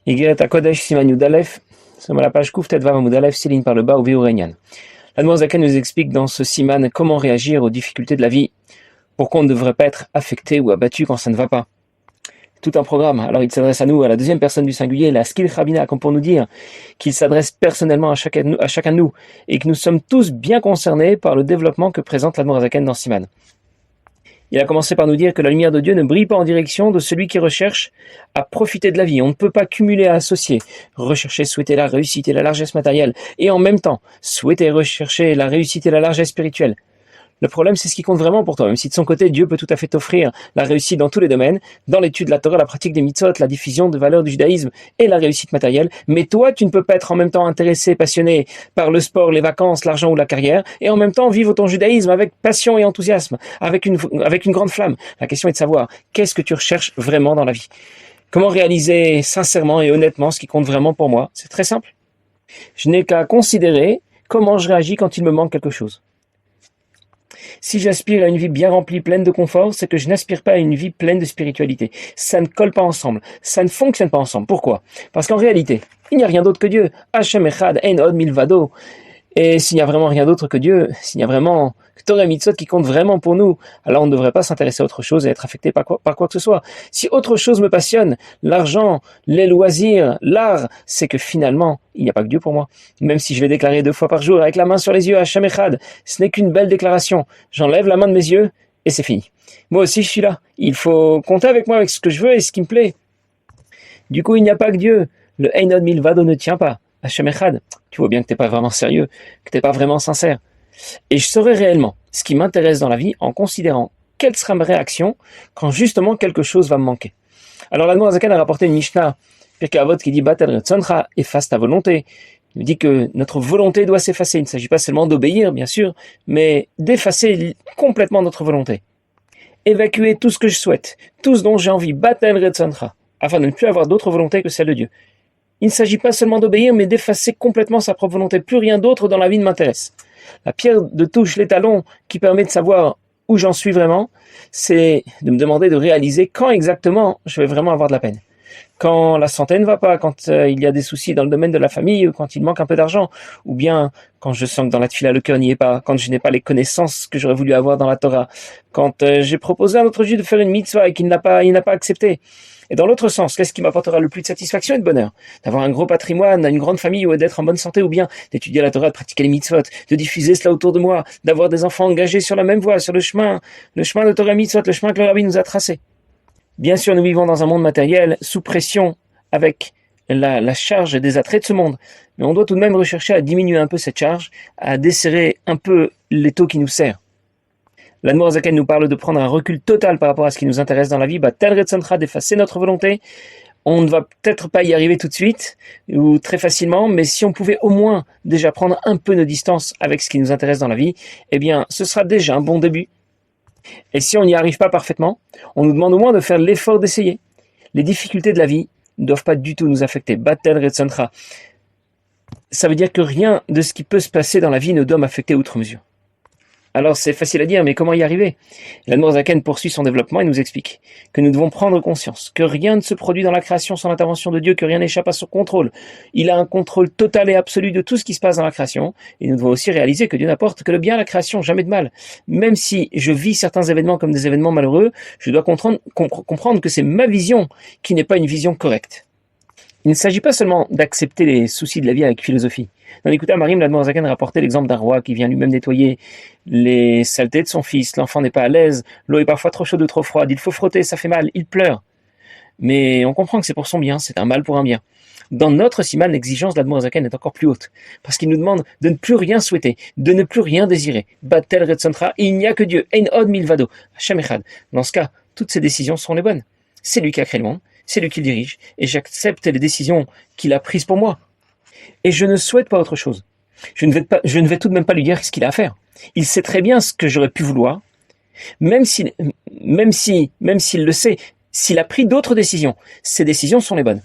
Igeret HaKodesh Siman Yudalef, sommes à la page Kouf Tetvav Amudalef, c'est ligne par le bas au Véourényan. L'Admour Zaken nous explique dans ce Siman comment réagir aux difficultés de la vie, pourquoi on ne devrait pas être affecté ou abattu quand ça ne va pas. Tout un programme. Alors il s'adresse à nous, à la deuxième personne du singulier, la Skil Chavina, comme pour nous dire qu'il s'adresse personnellement à chacun de nous et que nous sommes tous bien concernés par le développement que présente l'Admour Zaken dans Siman. Il a commencé par nous dire que la lumière de Dieu ne brille pas en direction de celui qui recherche à profiter de la vie. On ne peut pas cumuler à associer, rechercher, souhaiter la réussite et la largesse matérielle, et en même temps, souhaiter, rechercher la réussite et la largesse spirituelle. Le problème, c'est ce qui compte vraiment pour toi. Même si de son côté, Dieu peut tout à fait t'offrir la réussite dans tous les domaines, dans l'étude de la Torah, la pratique des mitzvot, la diffusion de valeurs du judaïsme et la réussite matérielle. Mais toi, tu ne peux pas être en même temps intéressé, passionné par le sport, les vacances, l'argent ou la carrière, et en même temps vivre ton judaïsme avec passion et enthousiasme, avec une grande flamme. La question est de savoir, qu'est-ce que tu recherches vraiment dans la vie? Comment réaliser sincèrement et honnêtement ce qui compte vraiment pour moi? C'est très simple. Je n'ai qu'à considérer comment je réagis quand il me manque quelque chose. Si j'aspire à une vie bien remplie, pleine de confort, c'est que je n'aspire pas à une vie pleine de spiritualité. Ça ne colle pas ensemble. Ça ne fonctionne pas ensemble. Pourquoi? Parce qu'en réalité, il n'y a rien d'autre que Dieu. Hashem Echad, Ein Od Milvado. Et s'il n'y a vraiment rien d'autre que Dieu, s'il n'y a vraiment que Torah et Mitzvot qui comptent vraiment pour nous, alors on ne devrait pas s'intéresser à autre chose et être affecté par quoi que ce soit. Si autre chose me passionne, l'argent, les loisirs, l'art, c'est que finalement, il n'y a pas que Dieu pour moi. Même si je vais déclarer 2 fois par jour avec la main sur les yeux, Hashem Echad, ce n'est qu'une belle déclaration. J'enlève la main de mes yeux et c'est fini. Moi aussi, je suis là. Il faut compter avec moi avec ce que je veux et ce qui me plaît. Du coup, il n'y a pas que Dieu. Le Ein Od Milvado ne tient pas. Hashem Echad, tu vois bien que t'es pas vraiment sérieux, que t'es pas vraiment sincère. Et je saurai réellement ce qui m'intéresse dans la vie en considérant quelle sera ma réaction quand justement quelque chose va me manquer. Alors l'Admour Zaken a rapporté une Mishnah, Pirkei Avot, qui dit Batel Retzoncha, efface ta volonté. Il nous dit que notre volonté doit s'effacer. Il ne s'agit pas seulement d'obéir, bien sûr, mais d'effacer complètement notre volonté. Évacuer tout ce que je souhaite, tout ce dont j'ai envie, Batel Retzoncha, afin de ne plus avoir d'autre volonté que celle de Dieu. Il ne s'agit pas seulement d'obéir, mais d'effacer complètement sa propre volonté. Plus rien d'autre dans la vie ne m'intéresse. La pierre de touche, l'étalon qui permet de savoir où j'en suis vraiment, c'est de me demander de réaliser quand exactement je vais vraiment avoir de la peine. Quand la santé ne va pas, quand il y a des soucis dans le domaine de la famille, ou quand il manque un peu d'argent, ou bien quand je sens que dans la tefila le cœur n'y est pas, quand je n'ai pas les connaissances que j'aurais voulu avoir dans la Torah, quand j'ai proposé à notre Dieu de faire une mitzvah et qu'il n'a pas accepté. Et dans l'autre sens, qu'est-ce qui m'apportera le plus de satisfaction et de bonheur? D'avoir un gros patrimoine, une grande famille, ou d'être en bonne santé, ou bien d'étudier la Torah, de pratiquer les mitzvot, de diffuser cela autour de moi, d'avoir des enfants engagés sur la même voie, sur le chemin de Torah mitzvot, le chemin que le Rabbi nous a tracé. Bien sûr, nous vivons dans un monde matériel, sous pression, avec la charge des attraits de ce monde. Mais on doit tout de même rechercher à diminuer un peu cette charge, à desserrer un peu l'étau qui nous sert. L'Admour Zaken nous parle de prendre un recul total par rapport à ce qui nous intéresse dans la vie, tel Retzoncha, d'effacer notre volonté. On ne va peut-être pas y arriver tout de suite, ou très facilement, mais si on pouvait au moins déjà prendre un peu de distance avec ce qui nous intéresse dans la vie, eh bien, ce sera déjà un bon début. Et si on n'y arrive pas parfaitement, on nous demande au moins de faire l'effort d'essayer. Les difficultés de la vie ne doivent pas du tout nous affecter. Batel Retzoncha. Ça veut dire que rien de ce qui peut se passer dans la vie ne doit m'affecter outre mesure. Alors c'est facile à dire, mais comment y arriver? L'Admour Zaken poursuit son développement et nous explique que nous devons prendre conscience que rien ne se produit dans la création sans l'intervention de Dieu, que rien n'échappe à son contrôle. Il a un contrôle total et absolu de tout ce qui se passe dans la création, et nous devons aussi réaliser que Dieu n'apporte que le bien à la création, jamais de mal. Même si je vis certains événements comme des événements malheureux, je dois comprendre que c'est ma vision qui n'est pas une vision correcte. Il ne s'agit pas seulement d'accepter les soucis de la vie avec philosophie. Dans l'écoute à Marim, l'Admour Zaken rapportait l'exemple d'un roi qui vient lui-même nettoyer les saletés de son fils. L'enfant n'est pas à l'aise, l'eau est parfois trop chaude ou trop froide, il faut frotter, ça fait mal, il pleure. Mais on comprend que c'est pour son bien, c'est un mal pour un bien. Dans notre siman, l'exigence de l'Admour Zaken est encore plus haute, parce qu'il nous demande de ne plus rien souhaiter, de ne plus rien désirer. Batel Retzoncha, il n'y a que Dieu, Ein Od Milvado, Hashem Echad. Dans ce cas, toutes ces décisions seront les bonnes. C'est lui qui a créé le monde, c'est lui qui le dirige, et j'accepte les décisions qu'il a prises pour moi. Et je ne souhaite pas autre chose. Je ne vais tout de même pas lui dire ce qu'il a à faire. Il sait très bien ce que j'aurais pu vouloir, même s'il le sait, s'il a pris d'autres décisions, ces décisions sont les bonnes.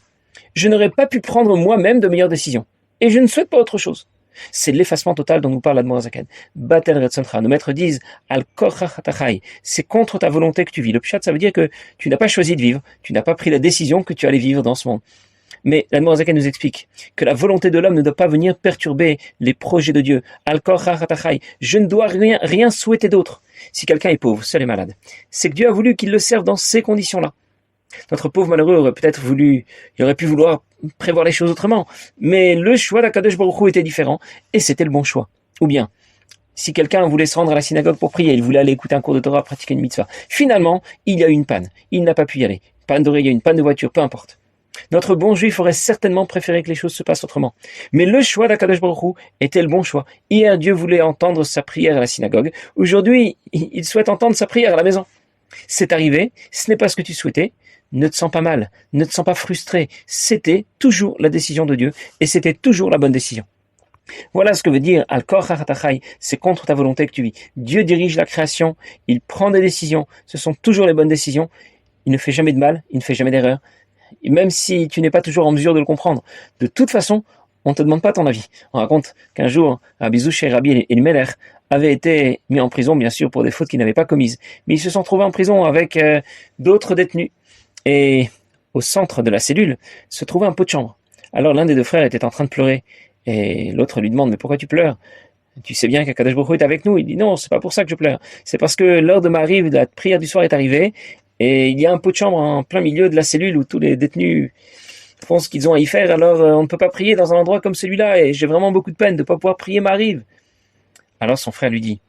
Je n'aurais pas pu prendre moi-même de meilleures décisions. Et je ne souhaite pas autre chose. C'est l'effacement total dont nous parle l'Admour Zaken. Batel Retzoncha. Nos maîtres disent Al Korach Hatachai. C'est contre ta volonté que tu vis. Le pshat, ça veut dire que tu n'as pas choisi de vivre. Tu n'as pas pris la décision que tu allais vivre dans ce monde. Mais l'Admor Zaken nous explique que la volonté de l'homme ne doit pas venir perturber les projets de Dieu. Je ne dois rien souhaiter d'autre. Si quelqu'un est pauvre, seul et malade, c'est que Dieu a voulu qu'il le serve dans ces conditions-là. Notre pauvre malheureux aurait peut-être voulu, il aurait pu vouloir prévoir les choses autrement, mais le choix d'Akadosh Baruch Hu était différent, et c'était le bon choix. Ou bien, si quelqu'un voulait se rendre à la synagogue pour prier, il voulait aller écouter un cours de Torah, pratiquer une mitzvah. Finalement, il y a eu une panne. Il n'a pas pu y aller. Panne d'oreille, il y a une panne de voiture, peu importe. Notre bon juif aurait certainement préféré que les choses se passent autrement. Mais le choix d'Akadosh Baruch Hu était le bon choix. Hier, Dieu voulait entendre sa prière à la synagogue. Aujourd'hui, il souhaite entendre sa prière à la maison. C'est arrivé, ce n'est pas ce que tu souhaitais. Ne te sens pas mal, ne te sens pas frustré. C'était toujours la décision de Dieu et c'était toujours la bonne décision. Voilà ce que veut dire Al-Kor HaChatachai, c'est contre ta volonté que tu vis. Dieu dirige la création, il prend des décisions, ce sont toujours les bonnes décisions. Il ne fait jamais de mal, il ne fait jamais d'erreur. Et même si tu n'es pas toujours en mesure de le comprendre, de toute façon, on ne te demande pas ton avis. On raconte qu'un jour, Rabbi Zouché, Rabbi Elimelech avaient été mis en prison, bien sûr, pour des fautes qu'ils n'avaient pas commises. Mais ils se sont trouvés en prison avec d'autres détenus. Et au centre de la cellule se trouvait un pot de chambre. Alors l'un des deux frères était en train de pleurer. Et l'autre lui demande, mais pourquoi tu pleures? Tu sais bien qu'Akadosh Baruch Hu est avec nous. Il dit, non, c'est pas pour ça que je pleure. C'est parce que l'heure de Mariv, de la prière du soir est arrivée, et il y a un pot de chambre en plein milieu de la cellule où tous les détenus font ce qu'ils ont à y faire, alors on ne peut pas prier dans un endroit comme celui-là, et j'ai vraiment beaucoup de peine de ne pas pouvoir prier Mariv. Alors son frère lui dit,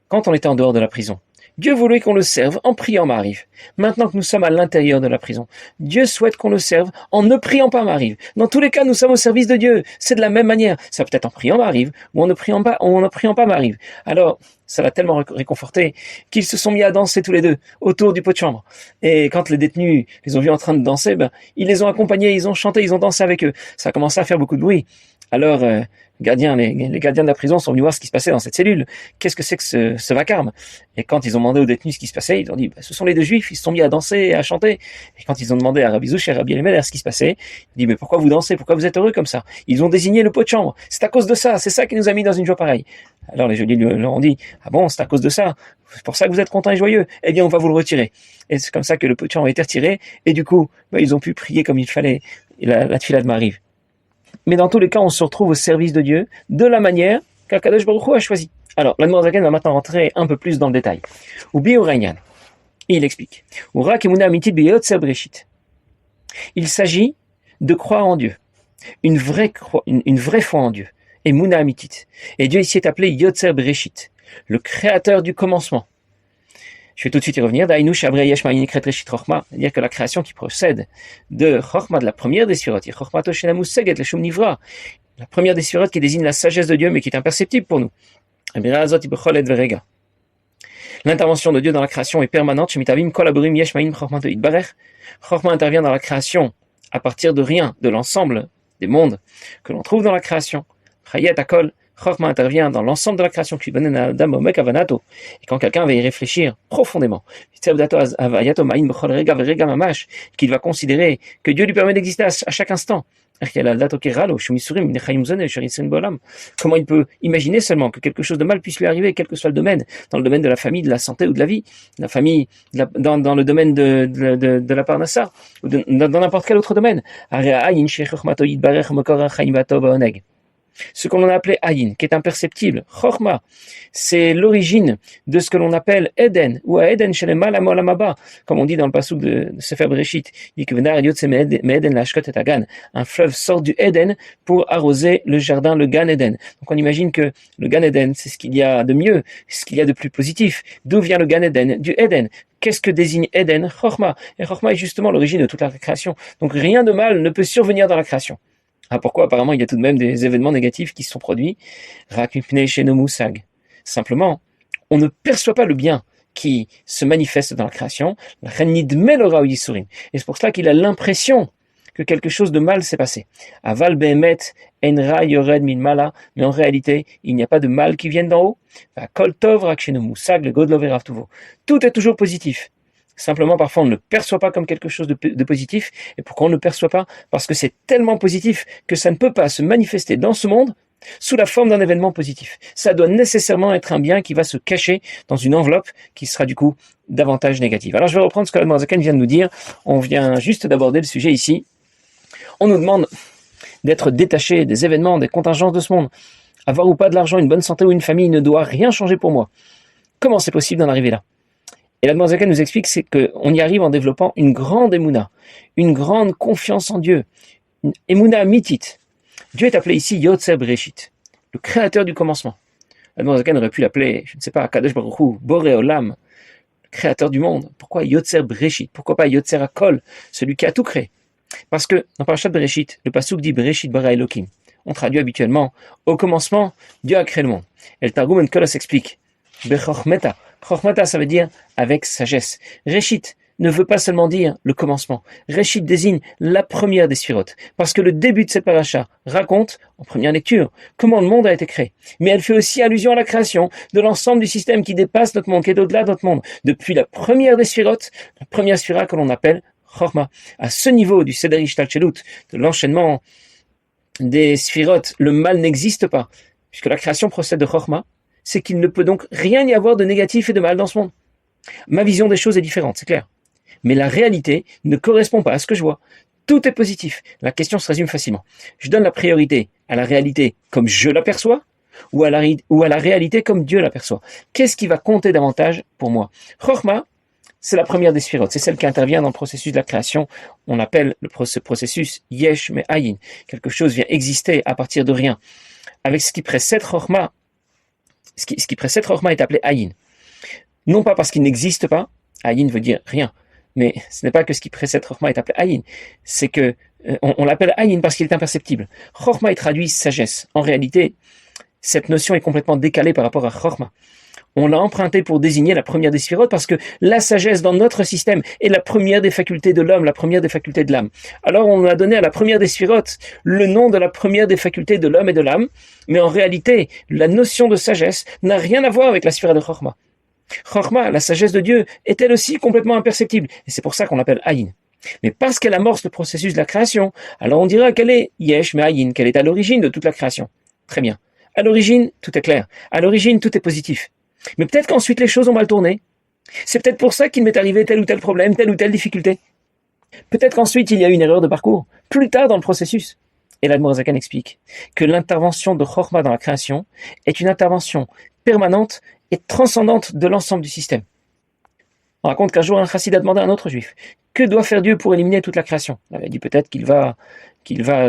quand on était en dehors de la prison, Dieu voulait qu'on le serve en priant Mariv. Maintenant que nous sommes à l'intérieur de la prison, Dieu souhaite qu'on le serve en ne priant pas Mariv. Dans tous les cas, nous sommes au service de Dieu. C'est de la même manière. Ça peut être en priant Mariv ou en ne priant pas Mariv. Alors, ça l'a tellement réconforté qu'ils se sont mis à danser tous les deux autour du pot de chambre. Et quand les détenus les ont vus en train de danser, ils les ont accompagnés, ils ont chanté, ils ont dansé avec eux. Ça a commencé à faire beaucoup de bruit. Alors, les gardiens de la prison sont venus voir ce qui se passait dans cette cellule. Qu'est-ce que c'est que ce vacarme? Et quand ils ont demandé aux détenus ce qui se passait, ils ont dit, ce sont les deux juifs, ils se sont mis à danser et à chanter. Et quand ils ont demandé à Rabbi Zouch et Rabbi Elimelech ce qui se passait, ils ont dit, mais pourquoi vous dansez? Pourquoi vous êtes heureux comme ça? Ils ont désigné le pot de chambre. C'est à cause de ça, c'est ça qui nous a mis dans une joie pareille. Alors les jolis leur ont dit, ah bon, c'est à cause de ça? C'est pour ça que vous êtes contents et joyeux? Eh bien, on va vous le retirer. Et c'est comme ça que le pot de chambre a été retiré. Et du coup, ils ont pu prier comme il fallait. Et la tefila de Mariv. Mais dans tous les cas, on se retrouve au service de Dieu de la manière qu'Akadosh Baruch Hu a choisi. Alors, l'Admor Zaken va maintenant rentrer un peu plus dans le détail. Ubi Ureinian, il explique. Il s'agit de croire en Dieu, une vraie foi en Dieu, et Muna Amitit. Et Dieu ici est appelé Yotzer Breshit, le créateur du commencement. Je vais tout de suite y revenir. C'est-à-dire que la création qui procède de Chochma, de la première des Sphirot, la première des Sphirot qui désigne la sagesse de Dieu, mais qui est imperceptible pour nous. L'intervention de Dieu dans la création est permanente. Chochma intervient dans la création à partir de rien, de l'ensemble des mondes que l'on trouve dans la création. Chochma intervient dans l'ensemble de la création qui venait d'Adam et quand quelqu'un va y réfléchir profondément, qu'il va considérer que Dieu lui permet d'exister à chaque instant. Comment il peut imaginer seulement que quelque chose de mal puisse lui arriver, quel que soit le domaine, dans le domaine de la famille, de la santé ou de la vie, la famille, dans le domaine de la parnassa, ou dans n'importe quel autre domaine. Ce qu'on a appelé Ayin, qui est imperceptible, Chochma, c'est l'origine de ce que l'on appelle Eden, ou Eden chez les Malamolamaba, comme on dit dans le passouk de Sefer Bereshit, il dit un fleuve sort du Eden pour arroser le jardin, le Gan Eden. Donc on imagine que le Gan Eden, c'est ce qu'il y a de mieux, ce qu'il y a de plus positif. D'où vient le Gan Eden? Du Eden. Qu'est-ce que désigne Eden? Chochma. Et Chochma est justement l'origine de toute la création. Donc rien de mal ne peut survenir dans la création. Ah, pourquoi? Apparemment, il y a tout de même des événements négatifs qui se sont produits. Simplement, on ne perçoit pas le bien qui se manifeste dans la création. Et c'est pour cela qu'il a l'impression que quelque chose de mal s'est passé. Aval behemet enra yored min mala, mais en réalité, il n'y a pas de mal qui vienne d'en haut. Tout est toujours positif. Simplement, parfois, on ne le perçoit pas comme quelque chose de positif. Et pourquoi on ne le perçoit pas? Parce que c'est tellement positif que ça ne peut pas se manifester dans ce monde sous la forme d'un événement positif. Ça doit nécessairement être un bien qui va se cacher dans une enveloppe qui sera du coup davantage négative. Alors, je vais reprendre ce que l'Admor Zaken vient de nous dire. On vient juste d'aborder le sujet ici. On nous demande d'être détaché des événements, des contingences de ce monde. Avoir ou pas de l'argent, une bonne santé ou une famille ne doit rien changer pour moi. Comment c'est possible d'en arriver là? Et la Zaken nous explique c'est qu'on y arrive en développant une grande émouna, une grande confiance en Dieu, une émouna mitit. Dieu est appelé ici Yotzer Breshit, le créateur du commencement. La Zaken aurait pu l'appeler, je ne sais pas, Kadosh Baruch Hu, Boré Olam, le créateur du monde. Pourquoi Yotzer Breshit? Pourquoi pas Yotzer Akol, celui qui a tout créé? Parce que dans Parashat Bereshit, le pasuk dit Bereshit bara Elokim. On traduit habituellement au commencement, Dieu a créé le monde. Et le Targum Enkola s'explique. Bechormeta. Chormeta, ça veut dire avec sagesse. Reshit ne veut pas seulement dire le commencement. Reshit désigne la première des sphirotes. Parce que le début de cette paracha raconte, en première lecture, comment le monde a été créé. Mais elle fait aussi allusion à la création de l'ensemble du système qui dépasse notre monde, qui est au-delà de notre monde. Depuis la première des sphirotes, la première sphira que l'on appelle Chorma. À ce niveau du Seder Ishtalchelut, de l'enchaînement des sphirotes, le mal n'existe pas. Puisque la création procède de Chorma, c'est qu'il ne peut donc rien y avoir de négatif et de mal dans ce monde. Ma vision des choses est différente, c'est clair. Mais la réalité ne correspond pas à ce que je vois. Tout est positif. La question se résume facilement. Je donne la priorité à la réalité comme je l'aperçois ou à la réalité comme Dieu l'aperçoit. Qu'est-ce qui va compter davantage pour moi? Chorma, c'est la première des sphirotes. C'est celle qui intervient dans le processus de la création. On appelle ce processus yesh me ayin. Quelque chose vient exister à partir de rien. Avec ce qui précède Chorma, ce qui précède Chorma est appelé ayin. Non pas parce qu'il n'existe pas, ayin veut dire rien, mais ce n'est pas que ce qui précède Chorma est appelé ayin, c'est que on l'appelle ayin parce qu'il est imperceptible. Chorma est traduit sagesse. En réalité, cette notion est complètement décalée par rapport à Chorma. On l'a emprunté pour désigner la première des sphirotes parce que la sagesse dans notre système est la première des facultés de l'homme, la première des facultés de l'âme. Alors on a donné à la première des sphirotes le nom de la première des facultés de l'homme et de l'âme, mais en réalité, la notion de sagesse n'a rien à voir avec la sphira de Chorma. Chorma, la sagesse de Dieu, est elle aussi complètement imperceptible, et c'est pour ça qu'on l'appelle Ayin. Mais parce qu'elle amorce le processus de la création, alors on dira qu'elle est Yesh mais Ayin, qu'elle est à l'origine de toute la création. Très bien. À l'origine, tout est clair. À l'origine, tout est positif. Mais peut-être qu'ensuite les choses ont mal tourné. C'est peut-être pour ça qu'il m'est arrivé tel ou tel problème, telle ou telle difficulté. Peut-être qu'ensuite il y a eu une erreur de parcours, plus tard dans le processus. Et l'Admor Zaken explique que l'intervention de Chorma dans la création est une intervention permanente et transcendante de l'ensemble du système. On raconte qu'un jour un chassid a demandé à un autre juif « Que doit faire Dieu pour éliminer toute la création ?» Il avait dit peut-être qu'il va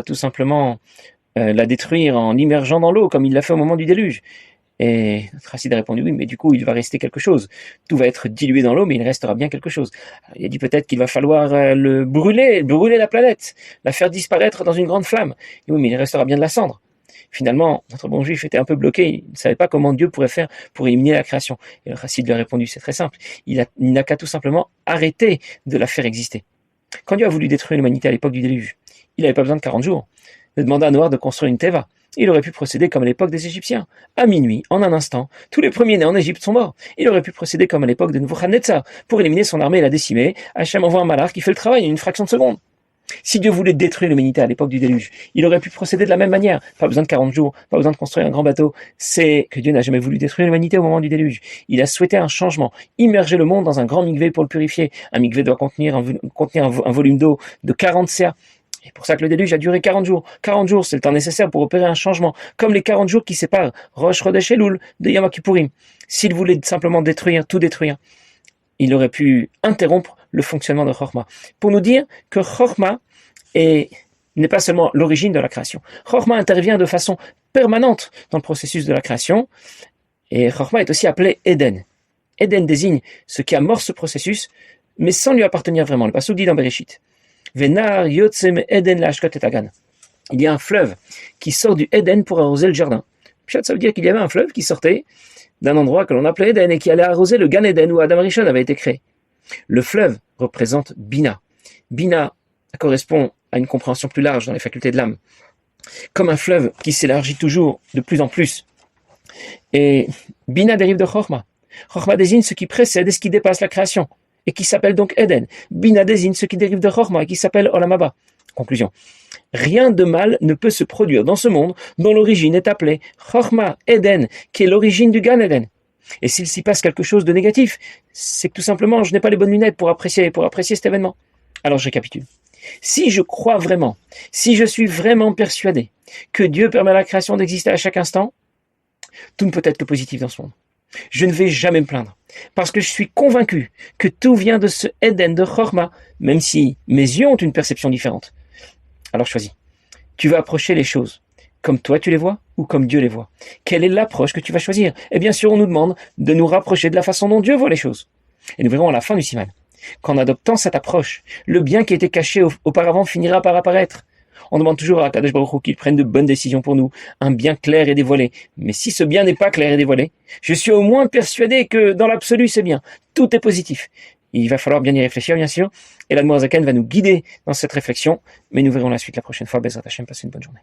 tout simplement la détruire en l'immergeant dans l'eau, comme il l'a fait au moment du déluge. Et notre chassid a répondu oui, mais du coup il va rester quelque chose. Tout va être dilué dans l'eau, mais il restera bien quelque chose. Alors, il a dit peut-être qu'il va falloir le brûler la planète, la faire disparaître dans une grande flamme. Et oui, mais il restera bien de la cendre. Finalement, notre bon juif était un peu bloqué, il ne savait pas comment Dieu pourrait faire pour éliminer la création. Et le chassid lui a répondu, c'est très simple, il n'a qu'à tout simplement arrêter de la faire exister. Quand Dieu a voulu détruire l'humanité à l'époque du déluge, il n'avait pas besoin de 40 jours, de demander à Noir de construire une teva. Il aurait pu procéder comme à l'époque des Égyptiens. À minuit, en un instant, tous les premiers-nés en Égypte sont morts. Il aurait pu procéder comme à l'époque de Nebuchadnezzar. Pour éliminer son armée et la décimer, Hachem envoie un malach qui fait le travail en une fraction de seconde. Si Dieu voulait détruire l'humanité à l'époque du déluge, il aurait pu procéder de la même manière. Pas besoin de 40 jours, pas besoin de construire un grand bateau. C'est que Dieu n'a jamais voulu détruire l'humanité au moment du déluge. Il a souhaité un changement, immerger le monde dans un grand mikvé pour le purifier. Un mikvé doit contenir un volume d'eau de 40 CA. C'est pour ça que le déluge a duré 40 jours. 40 jours, c'est le temps nécessaire pour opérer un changement, comme les 40 jours qui séparent Rosh Chodesh Elul de Yom Kippourim. S'il voulait simplement tout détruire, il aurait pu interrompre le fonctionnement de Chorma. Pour nous dire que Chorma n'est pas seulement l'origine de la création. Chorma intervient de façon permanente dans le processus de la création, et Chorma est aussi appelé Eden. Eden désigne ce qui amorce ce processus, mais sans lui appartenir vraiment. Le pasuk dit dans Bereshit. Venar yotzem Eden lashkot et agan. Il y a un fleuve qui sort du Eden pour arroser le jardin. Ça veut dire qu'il y avait un fleuve qui sortait d'un endroit que l'on appelait Eden et qui allait arroser le Gan Eden où Adam Rishon avait été créé. Le fleuve représente Bina. Bina correspond à une compréhension plus large dans les facultés de l'âme. Comme un fleuve qui s'élargit toujours de plus en plus. Et Bina dérive de Chorma. Chorma désigne ce qui précède et ce qui dépasse la création, et qui s'appelle donc Eden. Bina désigne ce qui dérive de Chorma et qui s'appelle Olam Haba. Conclusion. Rien de mal ne peut se produire dans ce monde dont l'origine est appelée Chorma Eden, qui est l'origine du Gan Eden. Et s'il s'y passe quelque chose de négatif, c'est que tout simplement je n'ai pas les bonnes lunettes pour apprécier cet événement. Alors je récapitule. Si je crois vraiment, si je suis vraiment persuadé que Dieu permet à la création d'exister à chaque instant, tout ne peut être que positif dans ce monde. Je ne vais jamais me plaindre, parce que je suis convaincu que tout vient de ce Eden de Chorma, même si mes yeux ont une perception différente. Alors choisis. Tu vas approcher les choses comme toi tu les vois ou comme Dieu les voit. Quelle est l'approche que tu vas choisir? Et bien sûr, on nous demande de nous rapprocher de la façon dont Dieu voit les choses. Et nous verrons à la fin du siman qu'en adoptant cette approche, le bien qui était caché auparavant finira par apparaître. On demande toujours à Kadosh Baruch Hu qu'il prenne de bonnes décisions pour nous, un bien clair et dévoilé. Mais si ce bien n'est pas clair et dévoilé, je suis au moins persuadé que dans l'absolu c'est bien. Tout est positif. Il va falloir bien y réfléchir, bien sûr. Et l'Admorazaken va nous guider dans cette réflexion. Mais nous verrons la suite la prochaine fois. Bezrat Hashem, passez une bonne journée.